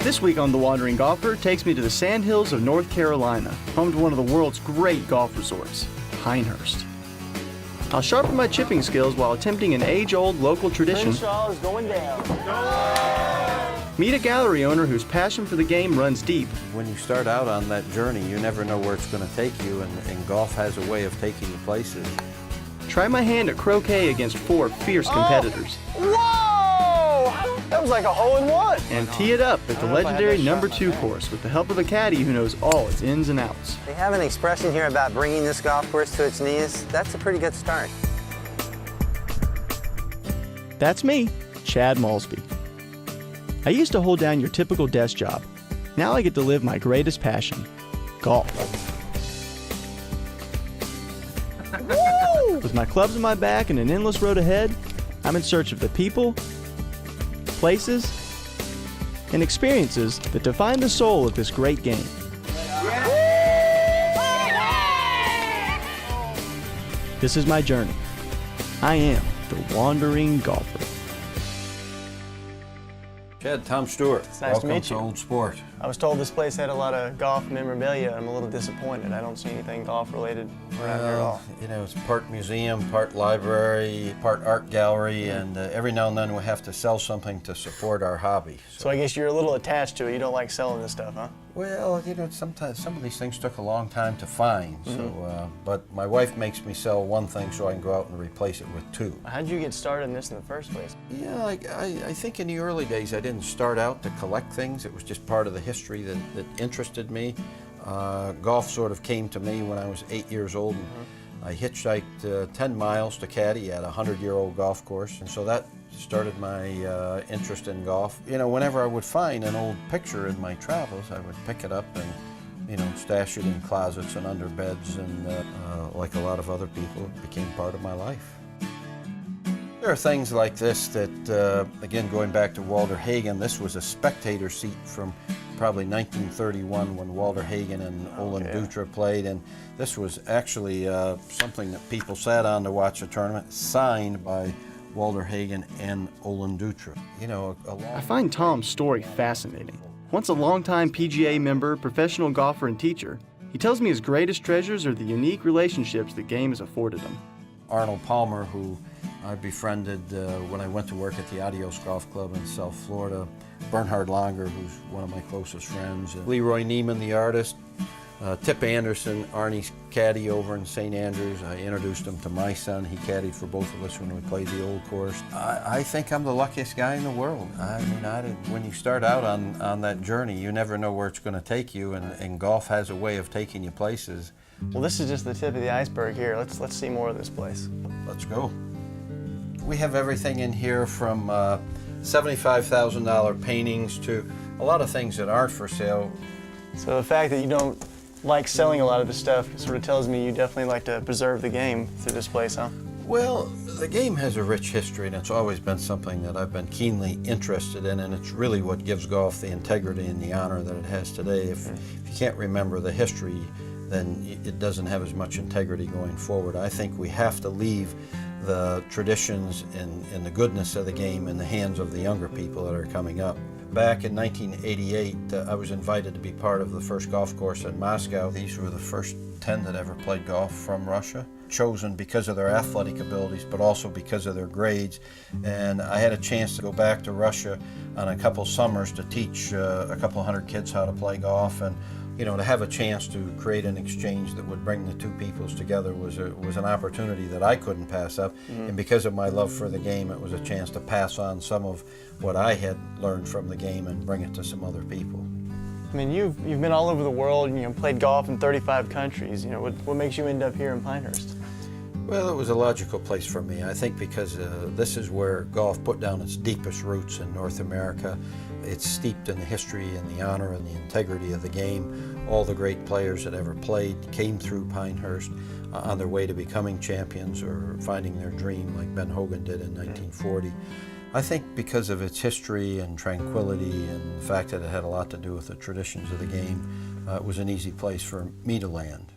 This week on The Wandering Golfer takes me to the Sandhills of North Carolina, home to one of the world's great golf resorts, Pinehurst. I'll sharpen my chipping skills while attempting an age-old local tradition. Crenshaw is going down. Meet a gallery owner whose passion for the game runs deep. When you start out on that journey, you never know where it's going to take you, and golf has a way of taking you places. Try my hand at croquet against 4 fierce competitors. Whoa! That was like a hole-in-one. And tee it up at the legendary number 2 course with the help of a caddy who knows all its ins and outs. They have an expression here about bringing this golf course to its knees. That's a pretty good start. That's me, Chad Malsby. I used to hold down your typical desk job. Now I get to live my greatest passion, golf. With my clubs in my back and an endless road ahead, I'm in search of the people, places, and experiences that define the soul of this great game. This is my journey. I am the Wandering Golfer. Chad, Tom Stewart. It's nice to meet you. Welcome to Old Sport. I was told this place had a lot of golf memorabilia. I'm a little disappointed. I don't see anything golf-related around here at all. You know, it's part museum, part library, part art gallery, and every now and then we have to sell something to support our hobby. So I guess you're a little attached to it. You don't like selling this stuff, huh? Well, you know, sometimes some of these things took a long time to find. But my wife makes me sell one thing so I can go out and replace it with 2. How'd you get started in this in the first place? Yeah, I think in the early days I didn't start out to collect things. It was just part of the history that interested me. Golf sort of came to me when I was 8 years old. I hitchhiked 10 miles to caddy at a 100-year-old golf course, and so that started my interest in golf. You know, whenever I would find an old picture in my travels, I would pick it up and, you know, stash it in closets and under beds, and like a lot of other people, it became part of my life. There are things like this that, again, going back to Walter Hagen, this was a spectator seat from probably 1931 when Walter Hagen and Olin Dutra played, and this was actually something that people sat on to watch a tournament, signed by Walter Hagen and Olin Dutra. You know, I find Tom's story fascinating. Once a longtime PGA member, professional golfer, and teacher, he tells me his greatest treasures are the unique relationships the game has afforded him. Arnold Palmer, who I befriended when I went to work at the Adios Golf Club in South Florida, Bernhard Langer, who's one of my closest friends, Leroy Neiman, the artist, Tip Anderson, Arnie's caddy over in St. Andrews. I introduced him to my son. He caddied for both of us when we played the old course. I think I'm the luckiest guy in the world. I mean, when you start out on that journey, you never know where it's going to take you, and golf has a way of taking you places. Well, this is just the tip of the iceberg here. Let's see more of this place. Let's go. We have everything in here from $75,000 paintings to a lot of things that aren't for sale. So the fact that you don't like selling a lot of this stuff sort of tells me you definitely like to preserve the game through this place, huh? Well, the game has a rich history, and it's always been something that I've been keenly interested in, and it's really what gives golf the integrity and the honor that it has today. If you can't remember the history, then it doesn't have as much integrity going forward. I think we have to leave the traditions and the goodness of the game in the hands of the younger people that are coming up. Back in 1988, I was invited to be part of the first golf course in Moscow. These were the first 10 that ever played golf from Russia, chosen because of their athletic abilities, but also because of their grades. And I had a chance to go back to Russia on a couple summers to teach a couple hundred kids how to play golf, and you know, to have a chance to create an exchange that would bring the two peoples together was an opportunity that I couldn't pass up. And because of my love for the game, it was a chance to pass on some of what I had learned from the game and bring it to some other people. I mean, you've been all over the world and, you know, played golf in 35 countries. You know, what makes you end up here in Pinehurst? Well, it was a logical place for me. I think because this is where golf put down its deepest roots in North America. It's steeped in the history and the honor and the integrity of the game. All the great players that ever played came through Pinehurst on their way to becoming champions or finding their dream, like Ben Hogan did in 1940. I think because of its history and tranquility and the fact that it had a lot to do with the traditions of the game, it was an easy place for me to land.